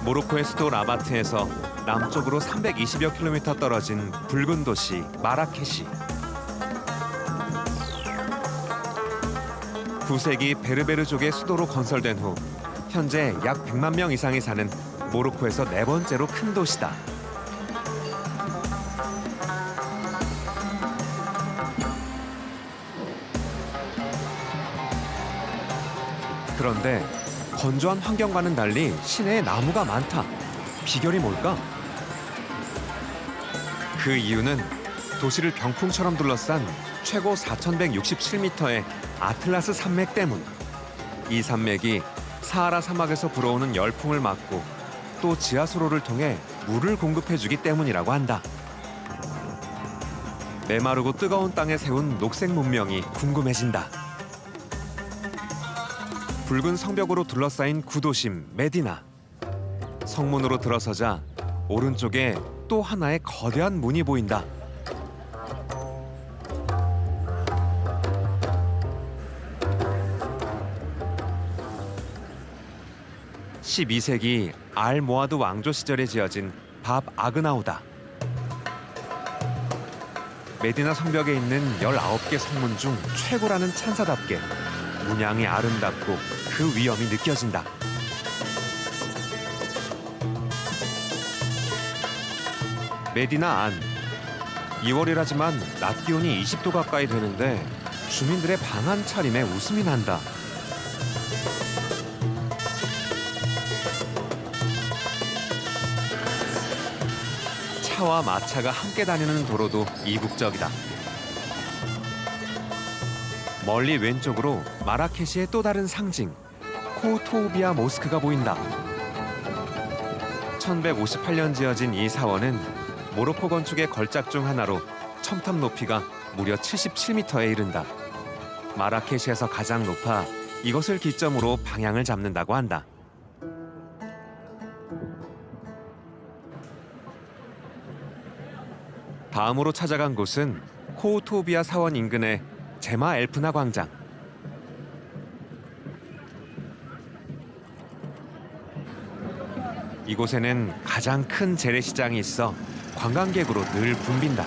모로코의 수도 라바트에서 남쪽으로 320여 킬로미터 떨어진 붉은 도시 마라케시. 9세기 베르베르족의 수도로 건설된 후 현재 약 100만 명 이상이 사는 모로코에서 네 번째로 큰 도시다. 그런데 건조한 환경과는 달리 시내에 나무가 많다. 비결이 뭘까? 그 이유는 도시를 병풍처럼 둘러싼 최고 4,167m의 아틀라스 산맥 때문. 이 산맥이 사하라 사막에서 불어오는 열풍을 막고 또 지하수로를 통해 물을 공급해주기 때문이라고 한다. 메마르고 뜨거운 땅에 세운 녹색 문명이 궁금해진다. 붉은 성벽으로 둘러싸인 구도심 메디나. 성문으로 들어서자 오른쪽에 또 하나의 거대한 문이 보인다. (12세기) 알모하드 왕조 시절에 지어진 밥 아그나우다. 메디나 성벽에 있는 19개 성문 중 최고라는 찬사답게 문양이 아름답고 그 위엄이 느껴진다. 메디나 안. 2월이라지만 낮 기온이 20도 가까이 되는데 주민들의 방한 차림에 웃음이 난다. 차와 마차가 함께 다니는 도로도 이국적이다. 멀리 왼쪽으로 마라케시의 또 다른 상징, 코토우비아 모스크가 보인다. 1158년 지어진 이 사원은 모로코 건축의 걸작 중 하나로 첨탑 높이가 무려 77m에 이른다. 마라케시에서 가장 높아 이것을 기점으로 방향을 잡는다고 한다. 다음으로 찾아간 곳은 코토우비아 사원 인근의 제마 엘프나 광장. 이곳에는 가장 큰 재래시장이 있어 관광객으로 늘 붐빈다.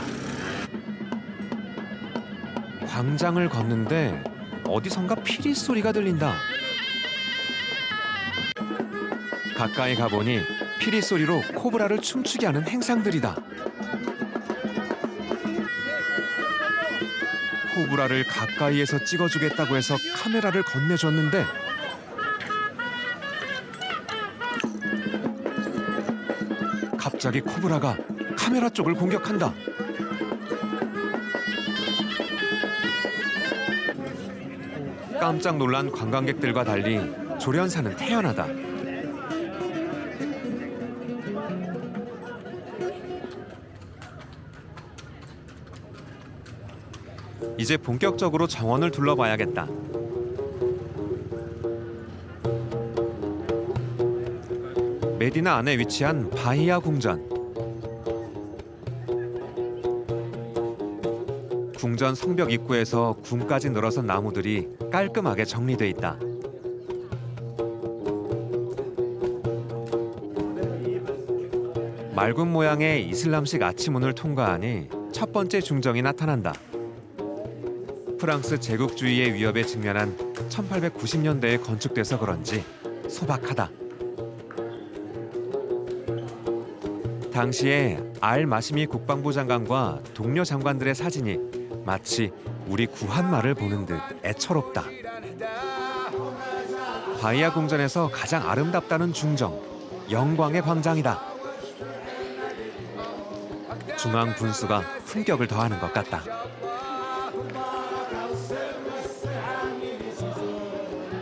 광장을 걷는데 어디선가 피리 소리가 들린다. 가까이 가보니 피리 소리로 코브라를 춤추게 하는 행상들이다. 코브라를 가까이에서 찍어주겠다고 해서 카메라를 건네줬는데 갑자기 코브라가 카메라 쪽을 공격한다. 깜짝 놀란 관광객들과 달리 조련사는 태연하다. 이제 본격적으로 정원을 둘러봐야겠다. 메디나 안에 위치한 바히아 궁전. 궁전 성벽 입구에서 궁까지 늘어선 나무들이 깔끔하게 정리돼 있다. 맑은 모양의 이슬람식 아치문을 통과하니 첫 번째 중정이 나타난다. 프랑스 제국주의의 위협에 직면한 1890년대에 건축돼서 그런지 소박하다. 당시에 알 마시미 국방부 장관과 동료 장관들의 사진이 마치 우리 구한말을 보는 듯 애처롭다. 바이아 궁전에서 가장 아름답다는 중정, 영광의 광장이다. 중앙 분수가 품격을 더하는 것 같다.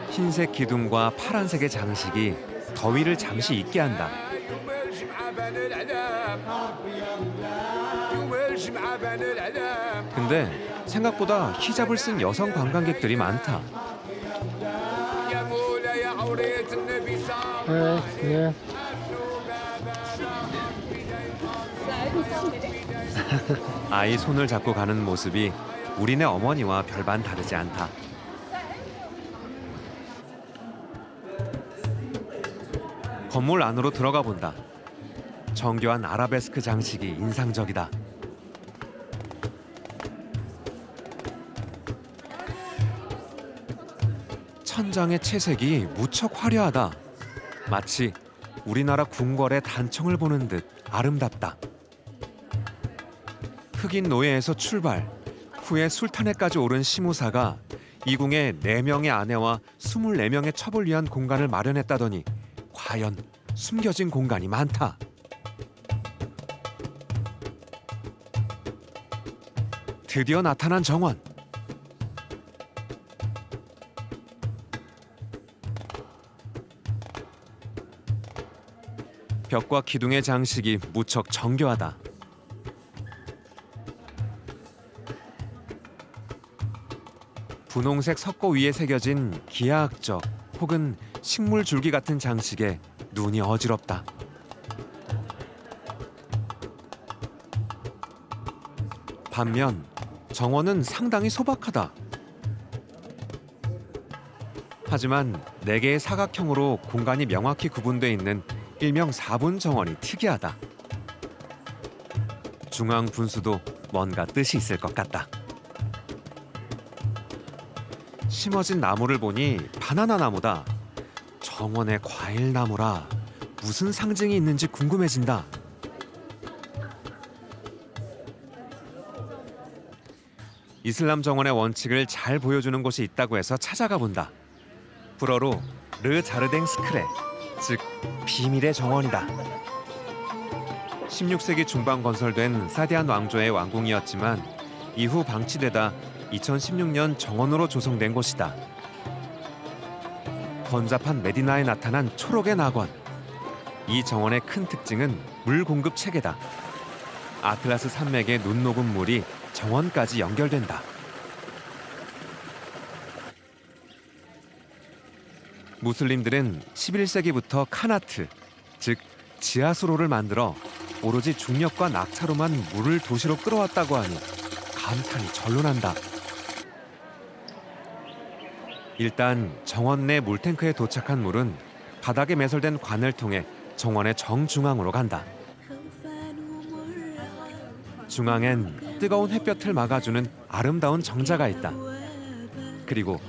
흰색 기둥과 파란색의 장식이 더위를 잠시 잊게 한다. 근데 생각보다 히잡을 쓴 여성 관광객들이 많다. 아이 손을 잡고 가는 모습이 우리네 어머니와 별반 다르지 않다. 건물 안으로 들어가 본다. 정교한 아라베스크 장식이 인상적이다. 천장의 채색이 무척 화려하다. 마치 우리나라 궁궐의 단청을 보는 듯 아름답다. 흑인 노예에서 출발, 후에 술탄에까지 오른 시무사가 이 궁에 4명의 아내와 24명의 첩을 위한 공간을 마련했다더니 과연 숨겨진 공간이 많다. 드디어 나타난 정원. 벽과 기둥의 장식이 무척 정교하다. 분홍색 석고 위에 새겨진 기하학적 혹은 식물 줄기 같은 장식에 눈이 어지럽다. 반면 정원은 상당히 소박하다. 하지만 4개의 사각형으로 공간이 명확히 구분돼 있는 일명 4분 정원이 특이하다. 중앙 분수도 뭔가 뜻이 있을 것 같다. 심어진 나무를 보니 바나나 나무다. 정원의 과일 나무라 무슨 상징이 있는지 궁금해진다. 이슬람 정원의 원칙을 잘 보여주는 곳이 있다고 해서 찾아가 본다. 불어로 르 자르댕 스크레, 즉 비밀의 정원이다. 16세기 중반 건설된 사디안 왕조의 왕궁이었지만 이후 방치되다 2016년 정원으로 조성된 곳이다. 번잡한 메디나에 나타난 초록의 낙원. 이 정원의 큰 특징은 물 공급 체계다. 아틀라스 산맥의 눈 녹은 물이 정원까지 연결된다. 무슬림들은 11세기부터 카나트, 즉 지하수로를 만들어 오로지 중력과 낙차로만 물을 도시로 끌어왔다고 하니 감탄이 절로 난다. 일단 정원 내 물탱크에 도착한 물은 바닥에 매설된 관을 통해 정원의 정중앙으로 간다. 중앙엔 뜨거운 햇볕을 막아주는 아름다운 정자가 있다. 그리고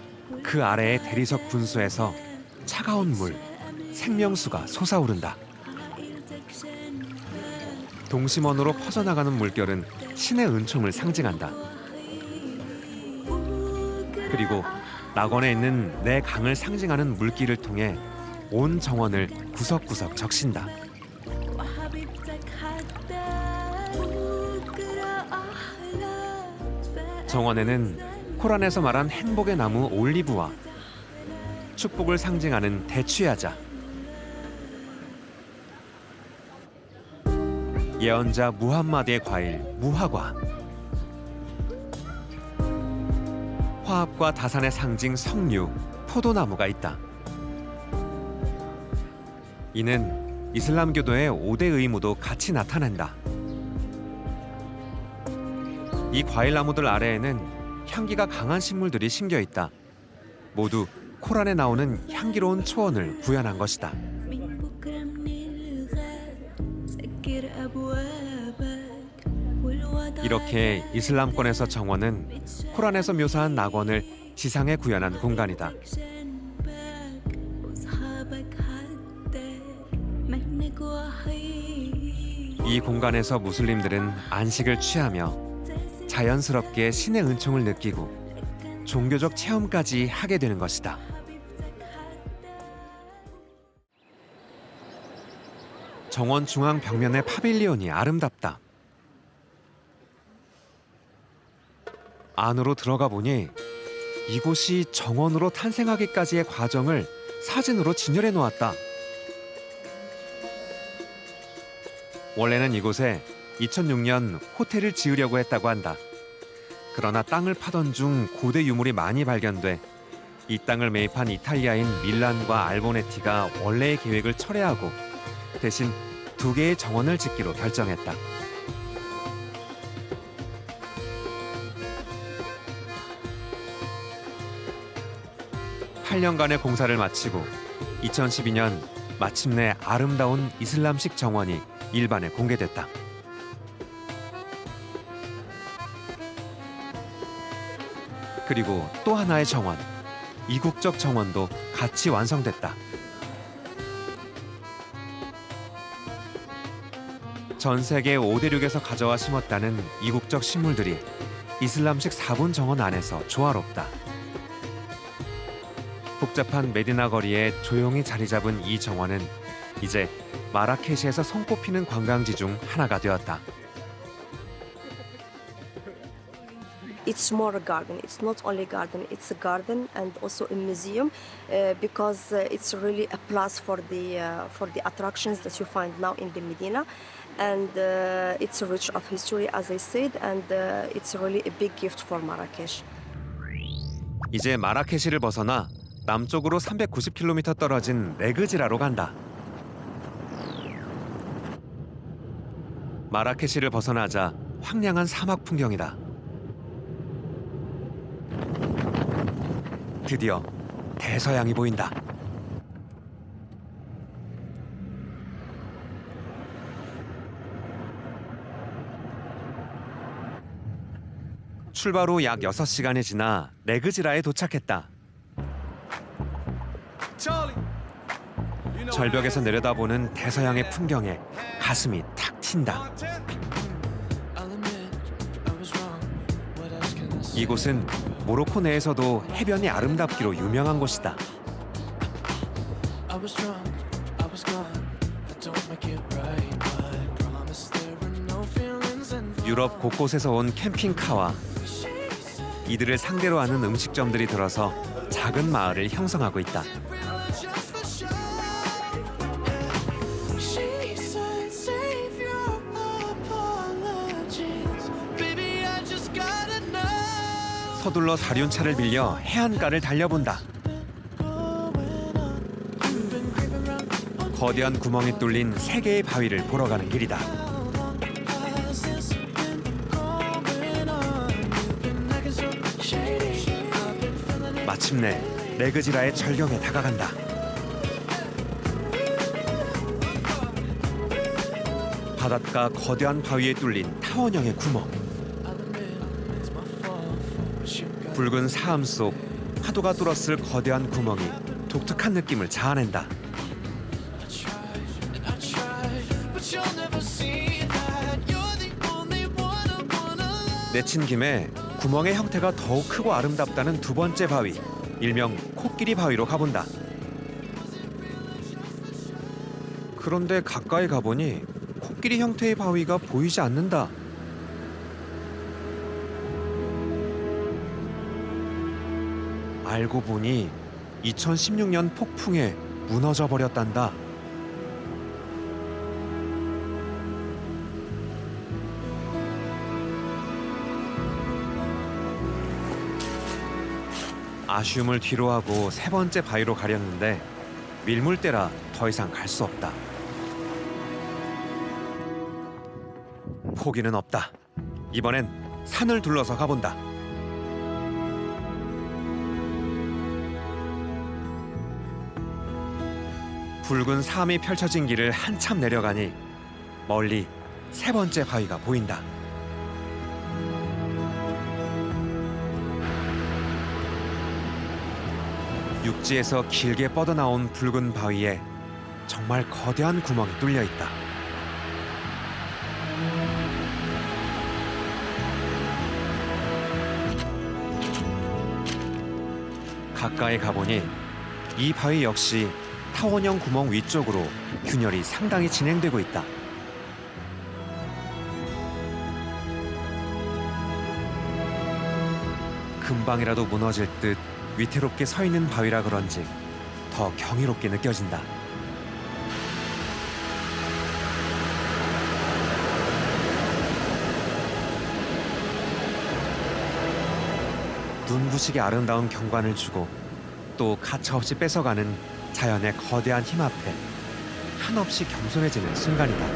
그 아래의 대리석 분수에서 차가운 물, 생명수가 솟아오른다. 동심원으로 퍼져나가는 물결은 신의 은총을 상징한다. 그리고 낙원에 있는 내 강을 상징하는 물길을 통해 온 정원을 구석구석 적신다. 정원에는 코란에서 말한 행복의 나무 올리브와 축복을 상징하는 대추야자, 예언자 무함마드의 과일 무화과, 화합과 다산의 상징 석류, 포도나무가 있다. 이는 이슬람교도의 5대 의무도 같이 나타낸다. 이 과일나무들 아래에는 향기가 강한 식물들이 심겨 있다. 모두 코란에 나오는 향기로운 초원을 구현한 것이다. 이렇게 이슬람권에서 정원은 코란에서 묘사한 낙원을 지상에 구현한 공간이다. 이 공간에서 무슬림들은 안식을 취하며 자연스럽게 신의 은총을 느끼고 종교적 체험까지 하게 되는 것이다. 정원 중앙 벽면의 파빌리온이 아름답다. 안으로 들어가 보니 이곳이 정원으로 탄생하기까지의 과정을 사진으로 진열해 놓았다. 원래는 이곳에 2006년 호텔을 지으려고 했다고 한다. 그러나 땅을 파던 중 고대 유물이 많이 발견돼 이 땅을 매입한 이탈리아인 밀란과 알보네티가 원래의 계획을 철회하고 대신 2개의 정원을 짓기로 결정했다. (8년간의) 공사를 마치고 2012년 마침내 아름다운 이슬람식 정원이 일반에 공개됐다. 그리고 또 하나의 정원, 이국적 정원도 같이 완성됐다. 전 세계 5대륙에서 가져와 심었다는 이국적 식물들이 이슬람식 4분 정원 안에서 조화롭다. 복잡한 메디나 거리에 조용히 자리 잡은 이 정원은 이제 마라케시에서 손꼽히는 관광지 중 하나가 되었다. It's more a garden. It's not only garden. It's a garden and also a museum because it's really a plus for the attractions that you find now in the Medina, and it's rich of history, as I said, and it's really a big gift for Marrakesh. 이제 마라케시를 벗어나 남쪽으로 390km 떨어진 레그지라로 간다. 마라케시를 벗어나자 황량한 사막 풍경이다. 드디어 대서양이 보인다. 출발 후 약 6시간이 지나 레그지라에 도착했다. 절벽에서 내려다보는 대서양의 풍경에 가슴이 탁 튄다. 이곳은 모로코 내에서도 해변이 아름답기로 유명한 곳이다. 유럽 곳곳에서 온 캠핑카와 이들을 상대로 하는 음식점들이 들어서 작은 마을을 형성하고 있다. 서둘러 사륜차를 빌려 해안가를 달려본다. 거대한 구멍이 뚫린 3개의 바위를 보러 가는 길이다. 마침내 레그지라의 절경에 다가간다. 바닷가 거대한 바위에 뚫린 타원형의 구멍. 붉은 사암 속 파도가 뚫었을 거대한 구멍이 독특한 느낌을 자아낸다. 내친 김에 구멍의 형태가 더욱 크고 아름답다는 두 번째 바위, 일명 코끼리 바위로 가본다. 그런데 가까이 가보니 코끼리 형태의 바위가 보이지 않는다. 알고 보니 2016년 폭풍에 무너져 버렸단다. 아쉬움을 뒤로하고 3번째 바위로 가렸는데 밀물대라 더 이상 갈 수 없다. 포기는 없다. 이번엔 산을 둘러서 가본다. 붉은 삶이 펼쳐진 길을 한참 내려가니 멀리 3번째 바위가 보인다. 육지에서 길게 뻗어나온 붉은 바위에 정말 거대한 구멍이 뚫려 있다. 가까이 가보니 이 바위 역시 타원형 구멍 위쪽으로 균열이 상당히 진행되고 있다. 금방이라도 무너질 듯 위태롭게 서 있는 바위라 그런지 더 경이롭게 느껴진다. 눈부시게 아름다운 경관을 주고 또 가차없이 뺏어가는 자연의 거대한 힘 앞에 한없이 겸손해지는 순간이다.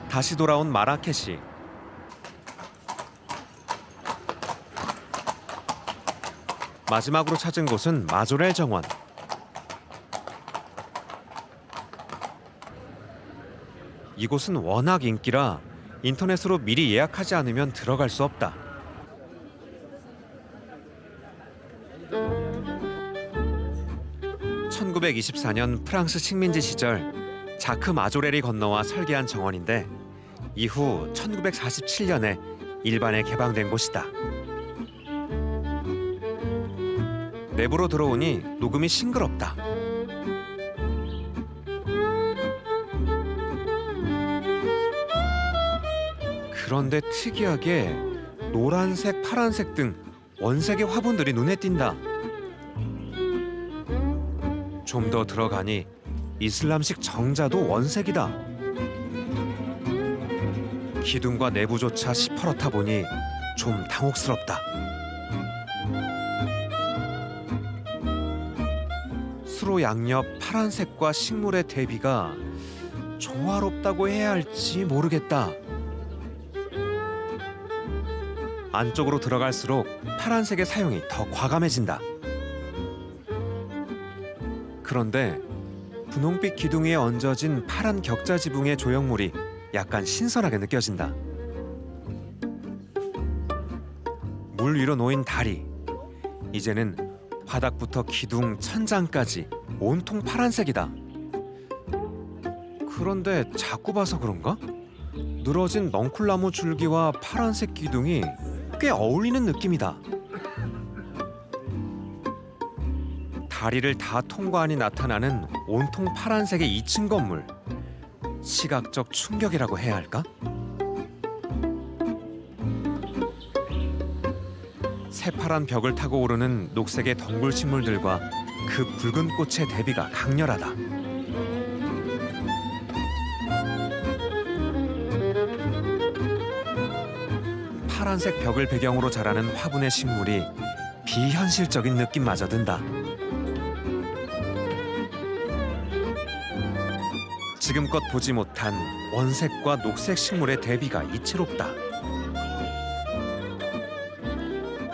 다시 돌아온 마라케시. 마지막으로 찾은 곳은 마조렐 정원. 이곳은 워낙 인기라 인터넷으로 미리 예약하지 않으면 들어갈 수 없다. (1924년) 프랑스 식민지 시절 자크 마조렐이 건너와 설계한 정원인데 이후 1947년에 일반에 개방된 곳이다. 내부로 들어오니 녹음이 싱그럽다. 그런데 특이하게 노란색, 파란색 등 원색의 화분들이 눈에 띈다. 좀 더 들어가니 이슬람식 정자도 원색이다. 기둥과 내부조차 시퍼렇다 보니 좀 당혹스럽다. 수로 양옆 파란색과 식물의 대비가 조화롭다고 해야 할지 모르겠다. 안쪽으로 들어갈수록 파란색의 사용이 더 과감해진다. 그런데 분홍빛 기둥 위에 얹어진 파란 격자 지붕의 조형물이 약간 신선하게 느껴진다. 물 위로 놓인 다리. 이제는 바닥부터 기둥, 천장까지 온통 파란색이다. 그런데 자꾸 봐서 그런가? 늘어진 넝쿨나무 줄기와 파란색 기둥이 꽤 어울리는 느낌이다. 다리를 다 통과하니 나타나는 온통 파란색의 2층 건물. 시각적 충격이라고 해야 할까? 새파란 벽을 타고 오르는 녹색의 덩굴 식물들과 그 붉은 꽃의 대비가 강렬하다. 파란색 벽을 배경으로 자라는 화분의 식물이 비현실적인 느낌마저 든다. 지금껏 보지 못한 원색과 녹색 식물의 대비가 이채롭다.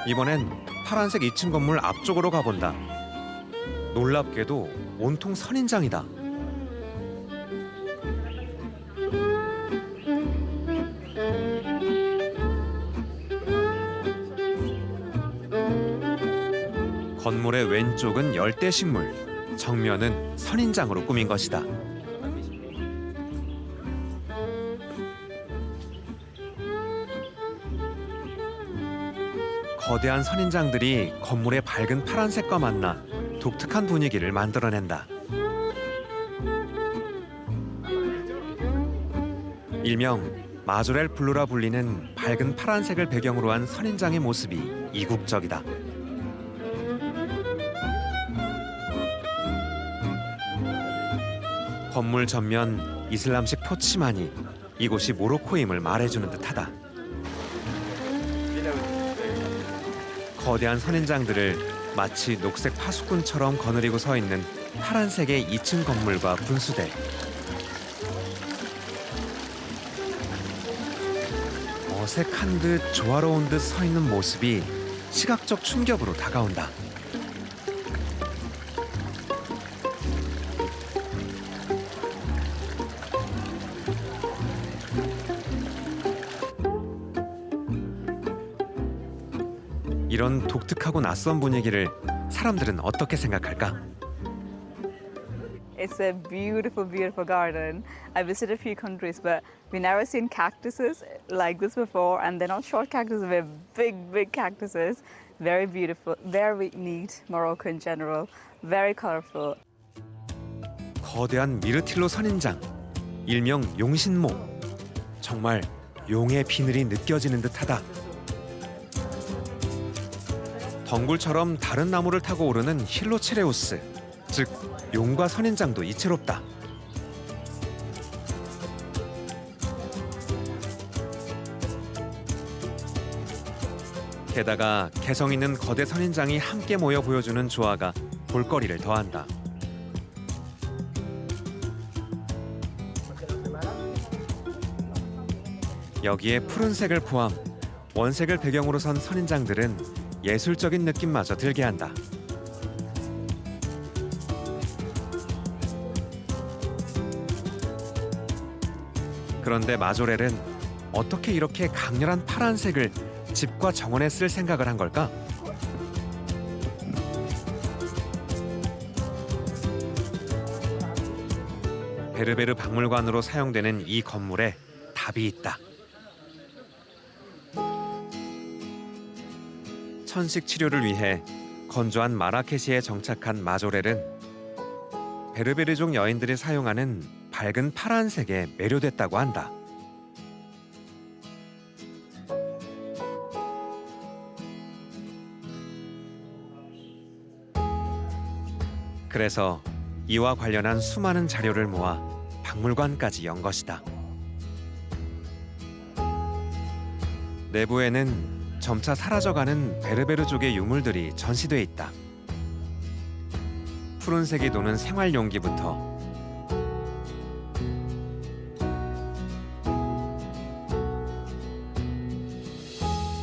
이번엔 파란색 2층 건물 앞쪽으로 가본다. 놀랍게도 온통 선인장이다. 건물의 왼쪽은 열대식물, 정면은 선인장으로 꾸민 것이다. 거대한 선인장들이 건물의 밝은 파란색과 만나 독특한 분위기를 만들어낸다. 일명 마조렐 블루라 불리는 밝은 파란색을 배경으로 한 선인장의 모습이 이국적이다. 건물 전면 이슬람식 표치만이 이곳이 모로코임을 말해주는 듯하다. 거대한 선인장들을 마치 녹색 파수꾼처럼 거느리고 서 있는 파란색의 2층 건물과 분수대. 어색한 듯 조화로운 듯 서 있는 모습이 시각적 충격으로 다가온다. 이런 독특하고 낯선 분위기를 사람들은 어떻게 생각할까? It's a beautiful, beautiful garden. I visited a few countries, but we never seen cactuses like this before. And they're not short cactuses, they're big, big cactuses. Very beautiful, very neat, Morocco in general. Very colorful. 거대한 미르틸로 선인장, 일명 용신모. 정말 용의 비늘이 느껴지는 듯하다. 덩굴처럼 다른 나무를 타고 오르는 힐로치레우스, 즉 용과 선인장도 이채롭다. 게다가 개성 있는 거대 선인장이 함께 모여 보여주는 조화가 볼거리를 더한다. 여기에 푸른색을 포함 원색을 배경으로 선 선인장들은 예술적인 느낌마저 들게 한다. 그런데 마조렐은 어떻게 이렇게 강렬한 파란색을 집과 정원에 쓸 생각을 한 걸까? 베르베르 박물관으로 사용되는 이 건물에 답이 있다. 천식 치료를 위해 건조한 마라케시에 정착한 마조렐은 베르베르족 여인들이 사용하는 밝은 파란색에 매료됐다고 한다. 그래서 이와 관련한 수많은 자료를 모아 박물관까지 연 것이다. 내부에는 점차 사라져가는 베르베르족의 유물들이 전시돼 있다. 푸른색이 도는 생활용기부터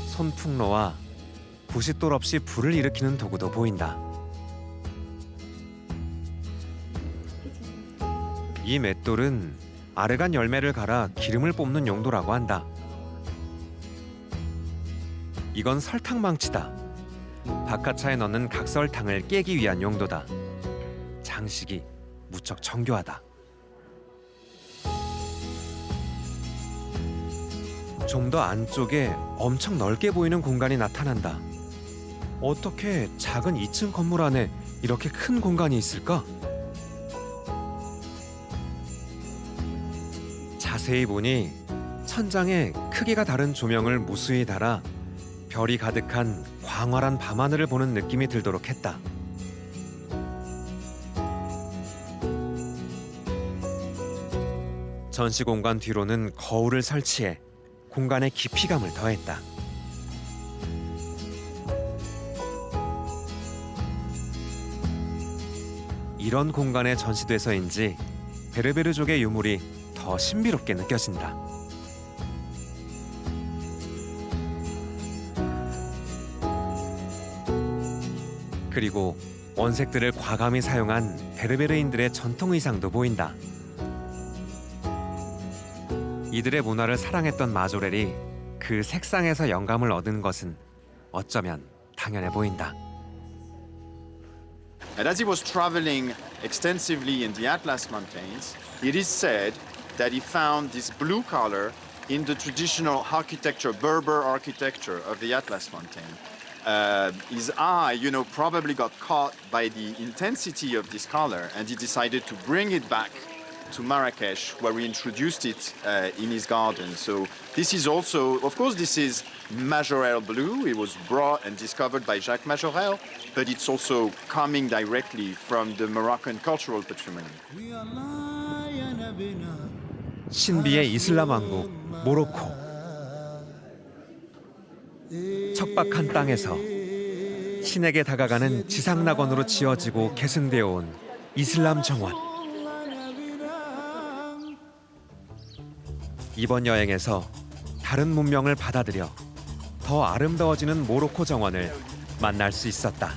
손풍로와 부싯돌 없이 불을 일으키는 도구도 보인다. 이 맷돌은 아르간 열매를 갈아 기름을 뽑는 용도라고 한다. 이건 설탕망치다. 바카차에 넣는 각설탕을 깨기 위한 용도다. 장식이 무척 정교하다. 좀 더 안쪽에 엄청 넓게 보이는 공간이 나타난다. 어떻게 작은 2층 건물 안에 이렇게 큰 공간이 있을까? 자세히 보니 천장에 크기가 다른 조명을 무수히 달아 별이 가득한 광활한 밤하늘을 보는 느낌이 들도록 했다. 전시 공간 뒤로는 거울을 설치해 공간의 깊이감을 더했다. 이런 공간에 전시돼서인지 베르베르족의 유물이 더 신비롭게 느껴진다. 그리고 원색들을 과감히 사용한 베르베르인들의 전통 의상도 보인다. 이들의 문화를 사랑했던 마조렐이 그 색상에서 영감을 얻은 것은 어쩌면 당연해 보인다. And as he was traveling extensively in the Atlas Mountains, it is said that he found this blue color in the traditional architecture, Berber architecture of the Atlas Mountain. His eye, probably got caught by the intensity of this color, and he decided to bring it back to Marrakesh, where he introduced it in his garden. So this is also, of course, this is Majorelle blue. It was brought and discovered by Jacques Majorelle, but it's also coming directly from the Moroccan cultural patrimony. 신비의 이슬람 왕국 모로코. 척박한 땅에서 신에게 다가가는 지상낙원으로 지어지고 계승되어 온 이슬람 정원. 이번 여행에서 다른 문명을 받아들여 더 아름다워지는 모로코 정원을 만날 수 있었다.